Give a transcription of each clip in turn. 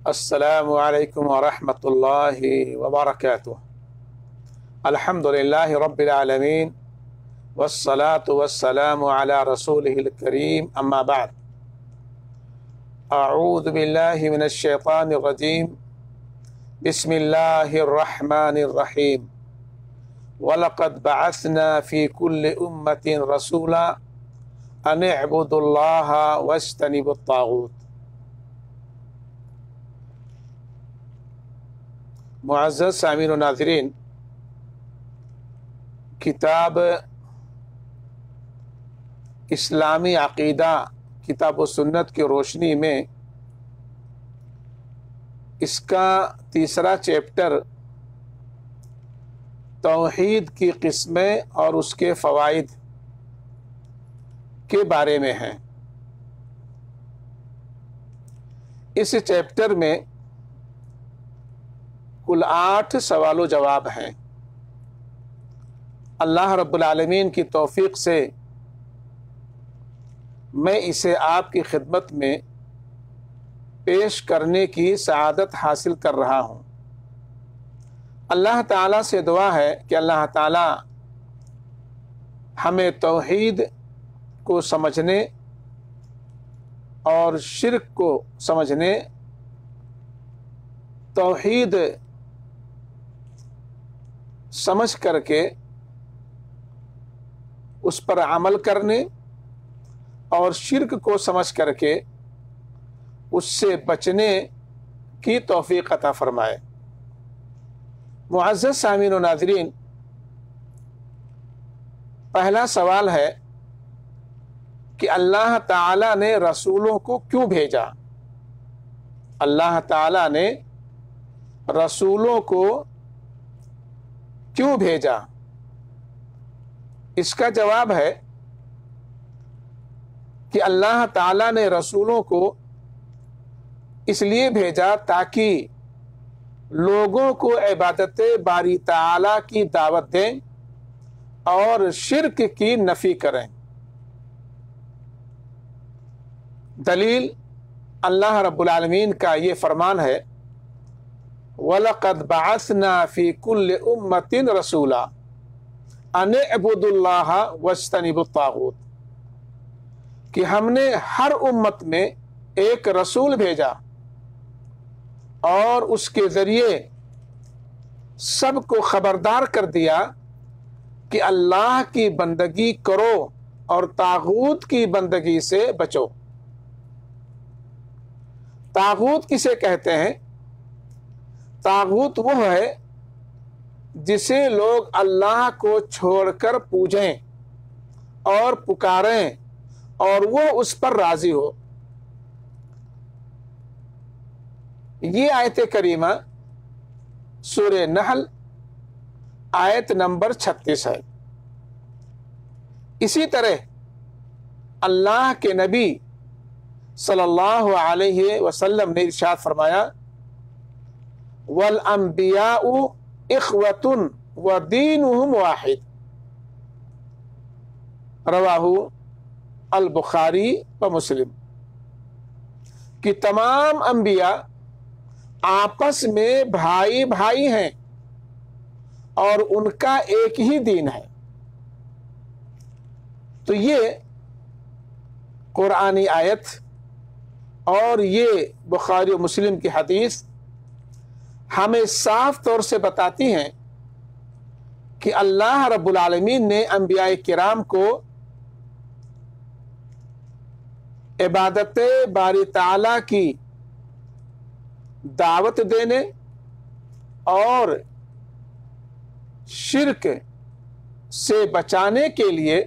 السلام علیکم ورحمۃ اللہ وبرکاتہ۔ الحمدللہ رب العالمین والصلاة والسلام علی رسولہ الکریم، اما بعد۔ اعوذ باللہ من الشیطان الرجیم، بسم اللہ الرحمن الرحیم۔ وَلَقَدْ بَعَثْنَا فِي كُلِّ أُمَّةٍ رَسُولًا أَنِ اعْبُدُوا اللَّهَ وَاجْتَنِبُوا الطَّاغُوتَ۔ معزز سامعین و ناظرین، کتاب اسلامی عقیدہ کتاب و سنت کی روشنی میں اس کا تیسرا چیپٹر توحید کی قسمیں اور اس کے فوائد کے بارے میں ہے۔ اس چیپٹر میں کل 8 سوال و جواب ہیں۔ اللہ رب العالمین کی توفیق سے میں اسے آپ کی خدمت میں پیش کرنے کی سعادت حاصل کر رہا ہوں۔ اللہ تعالیٰ سے دعا ہے کہ اللہ تعالیٰ ہمیں توحید کو سمجھنے اور شرک کو سمجھنے، توحید سمجھ کر کے اس پر عمل کرنے اور شرک کو سمجھ کر کے اس سے بچنے کی توفیق عطا فرمائے۔ معزز سامعین و ناظرین، پہلا سوال ہے کہ اللہ تعالیٰ نے رسولوں کو کیوں بھیجا؟ اللہ تعالیٰ نے رسولوں کو کیوں بھیجا؟ اس کا جواب ہے کہ اللہ تعالیٰ نے رسولوں کو اس لیے بھیجا تاکہ لوگوں کو عبادت باری تعالیٰ کی دعوت دیں اور شرک کی نفی کریں۔ دلیل اللہ رب العالمین کا یہ فرمان ہے، وَلَقَدْ بَعَثْنَا فِي كُلِّ أُمَّةٍ رَسُولًا أَنِ اعْبُدُوا اللَّهَ وَاجْتَنِبُوا الطَّاغُوتَ، کہ ہم نے ہر امت میں ایک رسول بھیجا اور اس کے ذریعے سب کو خبردار کر دیا کہ اللہ کی بندگی کرو اور طاغوت کی بندگی سے بچو۔ طاغوت کسے کہتے ہیں؟ طاغوت وہ ہے جسے لوگ اللہ کو چھوڑ کر پوجیں اور پکاریں اور وہ اس پر راضی ہو۔ یہ آیت کریمہ سورہ نحل آیت نمبر 36 ہے۔ اسی طرح اللہ کے نبی صلی اللہ علیہ وسلم نے ارشاد فرمایا، وَالْأَنْبِيَاءُ إِخْوَةٌ وَدِينُهُمْ وَاحِدٌ، رواہ البخاری و مسلم، کہ تمام انبیاء آپس میں بھائی بھائی ہیں اور ان کا ایک ہی دین ہے۔ تو یہ قرآنی آیت اور یہ بخاری و مسلم کی حدیث ہمیں صاف طور سے بتاتی ہیں کہ اللہ رب العالمین نے انبیاء کرام کو عبادت باری تعالیٰ کی دعوت دینے اور شرک سے بچانے کے لیے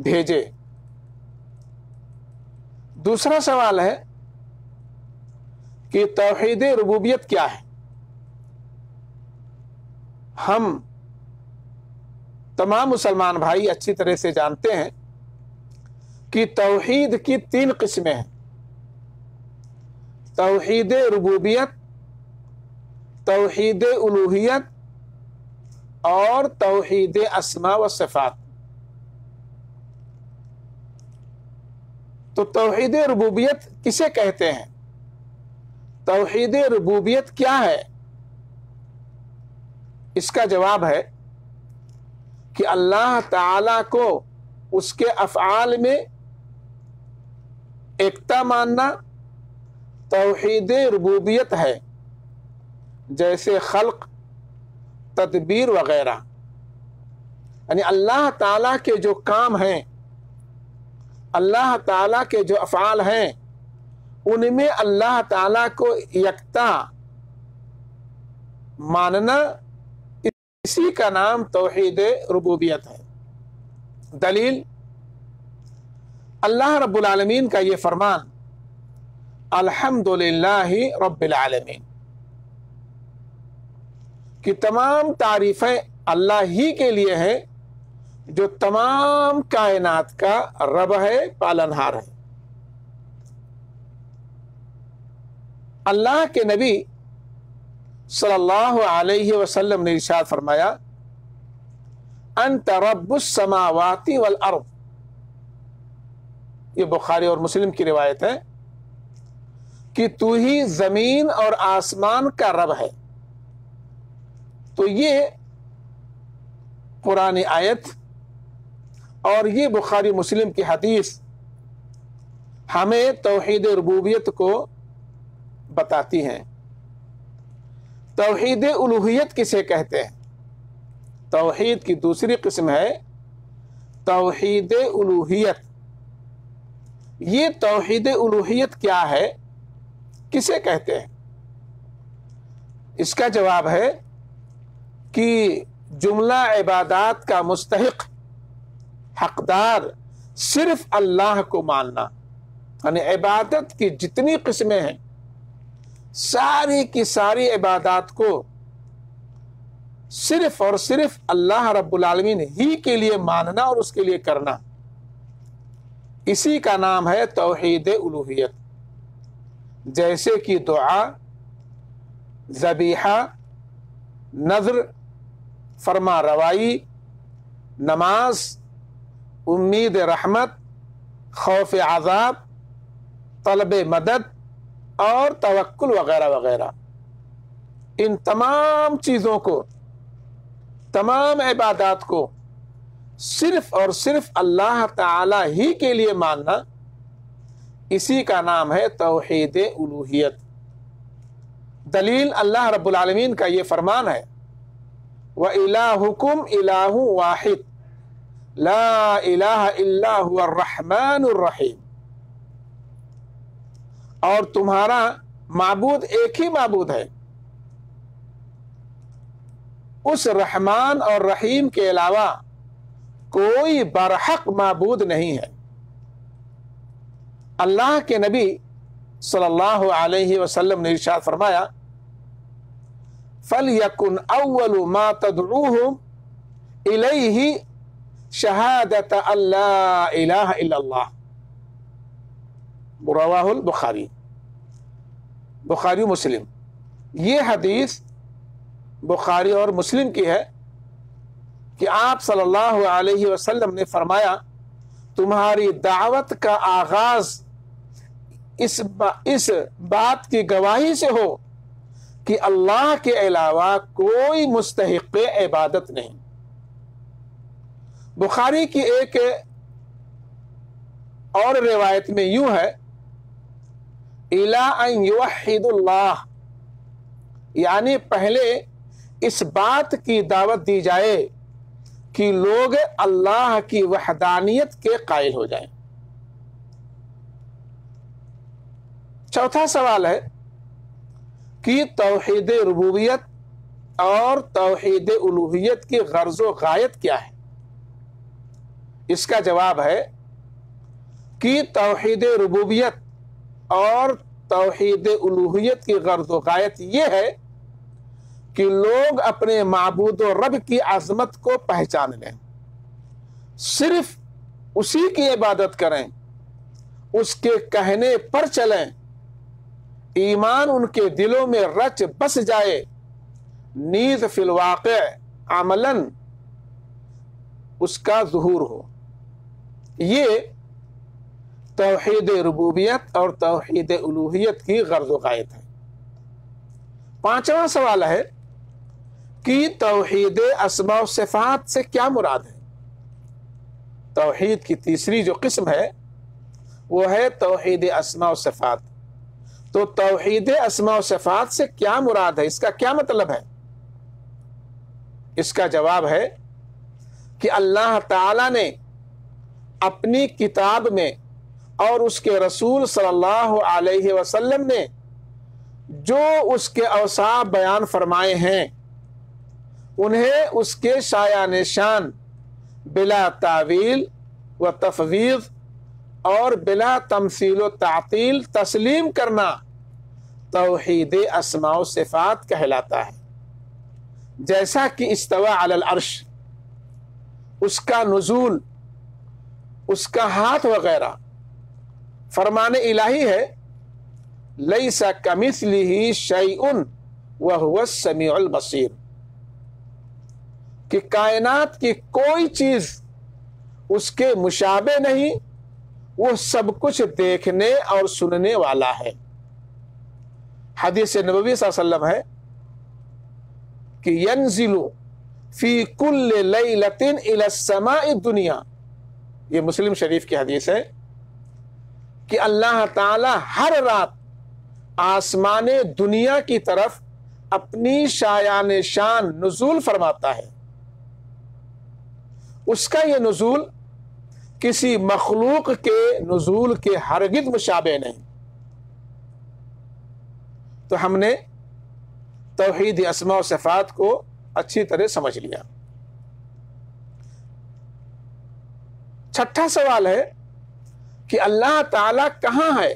بھیجے۔ دوسرا سوال ہے کہ توحید ربوبیت کیا ہے؟ ہم تمام مسلمان بھائی اچھی طرح سے جانتے ہیں کہ توحید کی 3 قسمیں ہیں: توحید ربوبیت، توحید الوہیت اور توحید اسماء و صفات۔ تو توحید ربوبیت کسے کہتے ہیں؟ توحید ربوبیت کیا ہے؟ اس کا جواب ہے کہ اللہ تعالی کو اس کے افعال میں ایکتا ماننا توحید ربوبیت ہے، جیسے خلق، تدبیر وغیرہ۔ یعنی اللہ تعالیٰ کے جو کام ہیں، اللہ تعالیٰ کے جو افعال ہیں، ان میں اللہ تعالیٰ کو یکتا ماننا، اسی کا نام توحید ربوبیت ہے۔ دلیل اللہ رب العالمین کا یہ فرمان الحمدللہ رب العالمین، کہ تمام تعریفیں اللہ ہی کے لیے ہیں جو تمام کائنات کا رب ہے، پالنہار ہے۔ اللہ کے نبی صلی اللہ علیہ وسلم نے ارشاد فرمایا انت رب السماوات والارض، یہ بخاری اور مسلم کی روایت ہے کہ تو ہی زمین اور آسمان کا رب ہے۔ تو یہ قرآن آیت اور یہ بخاری مسلم کی حدیث ہمیں توحید ربوبیت کو بتاتی ہیں۔ توحید الوہیت کسے کہتے ہیں؟ توحید کی دوسری قسم ہے توحید الوہیت۔ یہ توحید الوہیت کیا ہے، کسے کہتے ہیں؟ اس کا جواب ہے کہ جملہ عبادات کا مستحق، حقدار صرف اللہ کو ماننا، یعنی عبادت کی جتنی قسمیں ہیں ساری کی ساری عبادات کو صرف اور صرف اللہ رب العالمین ہی کے لیے ماننا اور اس کے لیے کرنا، اسی کا نام ہے توحید الوہیت۔ جیسے کہ دعا، ذبیحہ، نذر، فرما روائی، نماز، امید رحمت، خوف عذاب، طلب مدد اور توکل وغیرہ وغیرہ۔ ان تمام چیزوں کو، تمام عبادات کو صرف اور صرف اللہ تعالی ہی کے لیے ماننا، اسی کا نام ہے توحید الوہیت۔ دلیل اللہ رب العالمین کا یہ فرمان ہے وَإِلَٰهُكُمْ إِلَٰهٌ وَاحِدٌ لَا إِلَٰهَ إِلَّا هُوَ الرَّحْمَٰنُ الرَّحِيمُ، اور تمہارا معبود ایک ہی معبود ہے، اس رحمان اور رحیم کے علاوہ کوئی برحق معبود نہیں ہے۔ اللہ کے نبی صلی اللہ علیہ وسلم نے ارشاد فرمایا فَلْيَكُنْ أَوَّلُ مَا تَدْعُوهُمْ إِلَيْهِ شَهَادَةَ أَن لَا إِلَٰهَ إِلَّا اللَّهُ، رواہ البخاری، بخاری مسلم۔ یہ حدیث بخاری اور مسلم کی ہے کہ آپ صلی اللہ علیہ وسلم نے فرمایا تمہاری دعوت کا آغاز اس بات کی گواہی سے ہو کہ اللہ کے علاوہ کوئی مستحق عبادت نہیں۔ بخاری کی ایک اور روایت میں یوں ہے اِلَىٰ أَن يُوَحِّدُ اللَّهُ، یعنی پہلے اس بات کی دعوت دی جائے کہ لوگ اللہ کی وحدانیت کے قائل ہو جائیں۔ چوتھا سوال ہے کہ توحید ربوبیت اور توحید الوہیت کی غرض و غایت کیا ہے؟ اس کا جواب ہے کہ توحید ربوبیت اور توحید الوہیت کی غرض و غایت یہ ہے کہ لوگ اپنے معبود و رب کی عظمت کو پہچان لیں، صرف اسی کی عبادت کریں، اس کے کہنے پر چلیں، ایمان ان کے دلوں میں رچ بس جائے، نیز فی الواقع عملاً اس کا ظہور ہو۔ یہ توحید ربوبیت اور توحید الوہیت کی غرض و غایت ہے۔ 5واں سوال ہے کہ توحید اسماء و صفات سے کیا مراد ہے؟ توحید کی تیسری جو قسم ہے وہ ہے توحید اسماء و صفات. تو توحید اسماء و صفات سے کیا مراد ہے؟ اس کا کیا مطلب ہے؟ اس کا جواب ہے کہ اللہ تعالی نے اپنی کتاب میں اور اس کے رسول صلی اللہ علیہ وسلم نے جو اس کے اوصاف بیان فرمائے ہیں انہیں اس کے شایان شان بلا تعویل و تفویض اور بلا تمثیل و تعطیل تسلیم کرنا توحید اسماء و صفات کہلاتا ہے. جیسا کہ استوى علی العرش، اس کا نزول، اس کا ہاتھ وغیرہ فرمان الہی ہے. لیس کمثلہ شیء وہو السمیع البصیر، کہ کائنات کی کوئی چیز اس کے مشابہ نہیں، وہ سب کچھ دیکھنے اور سننے والا ہے. حدیث نبوی صلی اللہ علیہ وسلم ہے کہ ینزل فی کل لیلۃ الی السماء الدنیا، یہ مسلم شریف کی حدیث ہے کہ اللہ تعالی ہر رات آسمان دنیا کی طرف اپنی شایان شان نزول فرماتا ہے. اس کا یہ نزول کسی مخلوق کے نزول کے ہرگز مشابہ نہیں. تو ہم نے توحید اسماء و صفات کو اچھی طرح سمجھ لیا. 6واں سوال ہے کہ اللہ تعالی کہاں ہے؟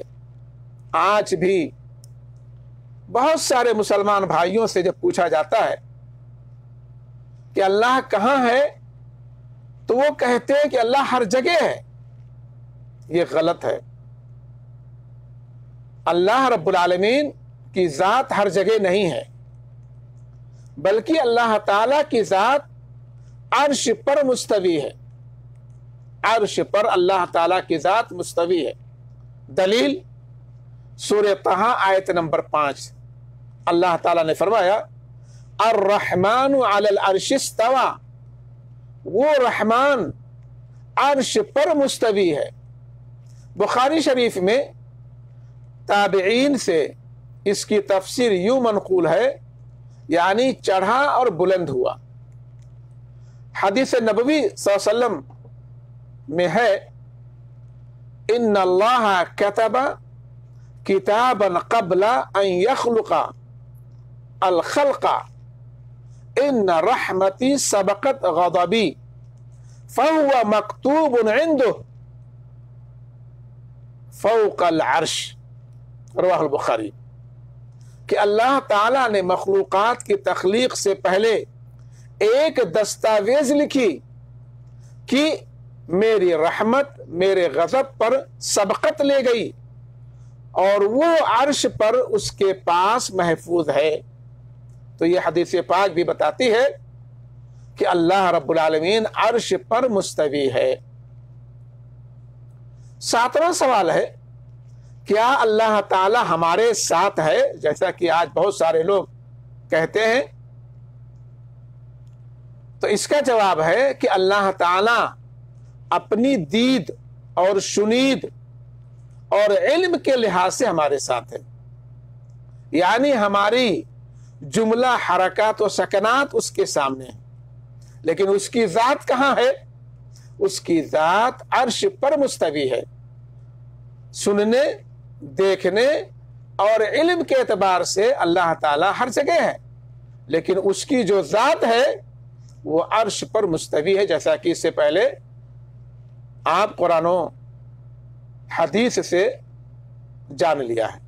آج بھی بہت سارے مسلمان بھائیوں سے جب پوچھا جاتا ہے کہ اللہ کہاں ہے تو وہ کہتے ہیں کہ اللہ ہر جگہ ہے. یہ غلط ہے. اللہ رب العالمین کی ذات ہر جگہ نہیں ہے، بلکہ اللہ تعالی کی ذات عرش پر مستوی ہے. عرش پر اللہ تعالی کی ذات مستوی ہے. دلیل سورہ طہ آیت نمبر 5، اللہ تعالی نے فرمایا الرحمن علی العرش استوى، وہ رحمان عرش پر مستوی ہے. بخاری شریف میں تابعین سے اس کی تفسیر یوں منقول ہے، یعنی چڑھا اور بلند ہوا. حدیث نبوی صلی اللہ علیہ وسلم میں ہے ان اللہ کتب کتابا قبل ان یخلق الخلق ان رحمتی سبقت غضبی فهو مکتوب عنده فوق العرش. رواہ البخاری. کہ اللہ تعالیٰ نے مخلوقات کی تخلیق سے پہلے ایک دستاویز لکھی کہ میری رحمت میرے غضب پر سبقت لے گئی اور وہ عرش پر اس کے پاس محفوظ ہے. تو یہ حدیث پاک بھی بتاتی ہے کہ اللہ رب العالمین عرش پر مستوی ہے. 7واں سوال ہے کیا اللہ تعالی ہمارے ساتھ ہے؟ جیسا کہ آج بہت سارے لوگ کہتے ہیں. تو اس کا جواب ہے کہ اللہ تعالی اپنی دید اور شنید اور علم کے لحاظ سے ہمارے ساتھ ہے. یعنی ہماری جملہ حرکات و سکنات اس کے سامنے ہیں، لیکن اس کی ذات کہاں ہے؟ اس کی ذات عرش پر مستوی ہے. سننے، دیکھنے اور علم کے اعتبار سے اللہ تعالی ہر جگہ ہے، لیکن اس کی جو ذات ہے وہ عرش پر مستوی ہے، جیسا کہ اس سے پہلے آپ قرآن و حدیث سے جان لیا ہے.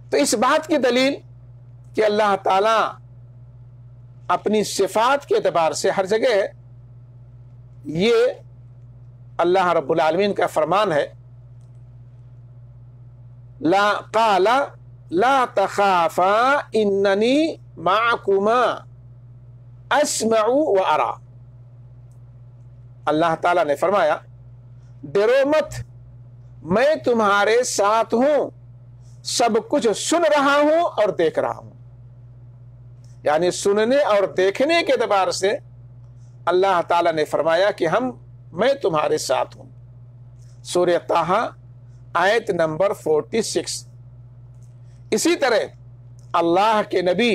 تو اس بات کی دلیل کہ اللہ تعالی اپنی صفات کے اعتبار سے ہر جگہ ہے، یہ اللہ رب العالمین کا فرمان ہے لا قال لا تخافا اننی معکما اسمع و ارا. اللہ تعالی نے فرمایا ڈرو مت، میں تمہارے ساتھ ہوں، سب کچھ سن رہا ہوں اور دیکھ رہا ہوں. یعنی سننے اور دیکھنے کے اعتبار سے اللہ تعالیٰ نے فرمایا کہ میں تمہارے ساتھ ہوں. سورہ طٰہٰ آیت نمبر 46. اسی طرح اللہ کے نبی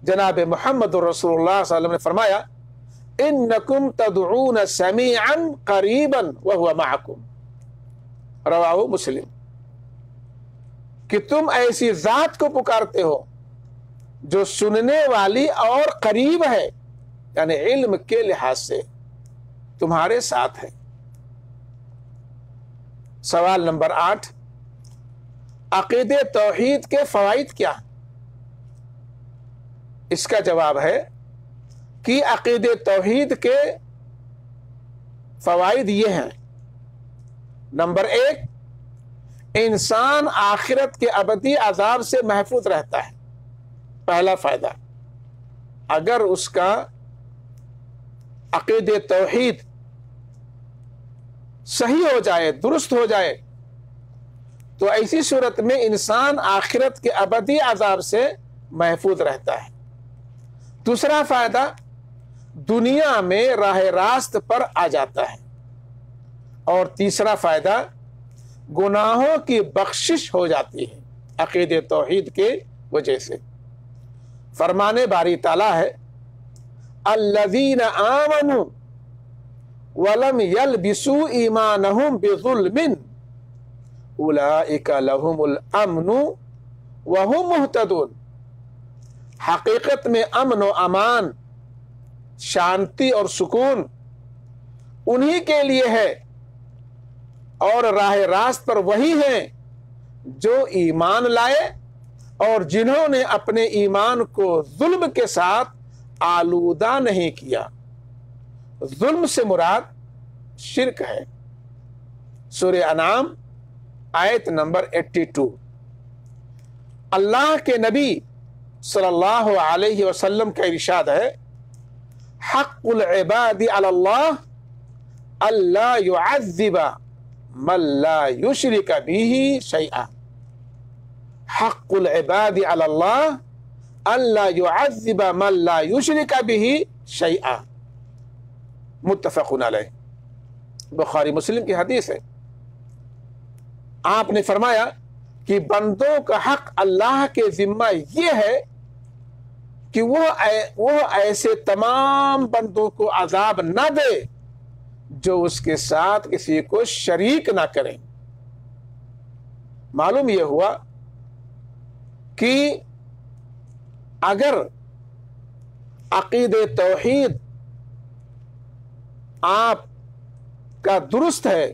جناب محمد رسول اللہ صلی اللہ علیہ وسلم نے فرمایا انکم تدعون سمیعا قریبا وہو معکم، رواہ مسلم، کہ تم ایسی ذات کو پکارتے ہو جو سننے والی اور قریب ہے، یعنی علم کے لحاظ سے تمہارے ساتھ ہے. سوال نمبر 8، عقیدہ توحید کے فوائد کیا؟ اس کا جواب ہے کہ عقیدہ توحید کے فوائد یہ ہیں. نمبر 1، انسان آخرت کے ابدی عذاب سے محفوظ رہتا ہے. پہلا فائدہ، اگر اس کا عقیدہ توحید صحیح ہو جائے، درست ہو جائے، تو ایسی صورت میں انسان آخرت کے ابدی عذاب سے محفوظ رہتا ہے. دوسرا فائدہ، دنیا میں راہ راست پر آ جاتا ہے. اور تیسرا فائدہ، گناہوں کی بخشش ہو جاتی ہے عقیدہ توحید کے وجہ سے. فرمانے باری تعالیٰ ہے الذین آمنوا ولم یلبسوا ایمانہم بظلم اولئک لہم الامن وہم مہتدون. حقیقت میں امن و امان، شانتی اور سکون انہی کے لیے ہے، اور راہ راست پر وہی ہیں جو ایمان لائے اور جنہوں نے اپنے ایمان کو ظلم کے ساتھ آلودہ نہیں کیا. ظلم سے مراد شرک ہے. سورہ انعام آیت نمبر 82. اللہ کے نبی صلی اللہ علیہ وسلم کا ارشاد ہے حق العباد علی اللہ اللہ يعذب من لا يشرک به شیئا. حق العباد علی اللہ اللہ يعذب من لا يشرک به شیئا. متفق علیہ، بخاری مسلم کی حدیث ہے. آپ نے فرمایا کہ بندوں کا حق اللہ کے ذمہ یہ ہے کہ وہ ایسے تمام بندوں کو عذاب نہ دے جو اس کے ساتھ کسی کو شریک نہ کریں. معلوم یہ ہوا کہ اگر عقیدہ توحید آپ کا درست ہے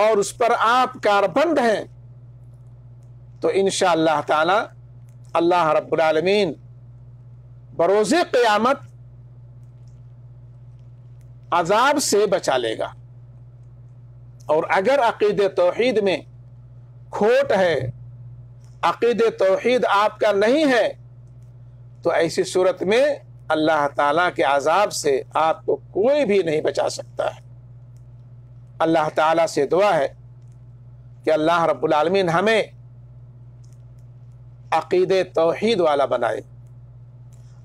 اور اس پر آپ کاربند ہیں تو انشاءاللہ تعالی اللہ رب العالمین بروز قیامت عذاب سے بچا لے گا. اور اگر عقیدہ توحید میں کھوٹ ہے، عقیدہ توحید آپ کا نہیں ہے، تو ایسی صورت میں اللہ تعالیٰ کے عذاب سے آپ کو کوئی بھی نہیں بچا سکتا ہے. اللہ تعالیٰ سے دعا ہے کہ اللہ رب العالمین ہمیں عقیدہ توحید والا بنائے،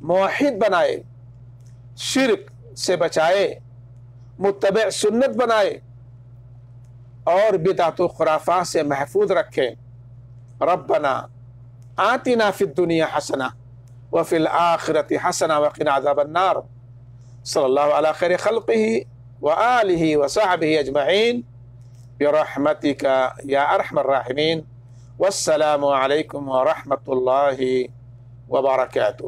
موحد بنائے، شرک سے بچائے، متبع سنت بنائے اور بدعت و خرافات سے محفوظ رکھے. ربنا آتنا فی الدنیا حسنہ وفی الآخرۃ حسنہ وقنا عذاب النار. صلی اللہ علی خیر خلقہ وآلہ وصحبہ اجمعین برحمتک یا ارحم الراحمین. والسلام علیکم ورحمۃ اللہ وبرکاتہ.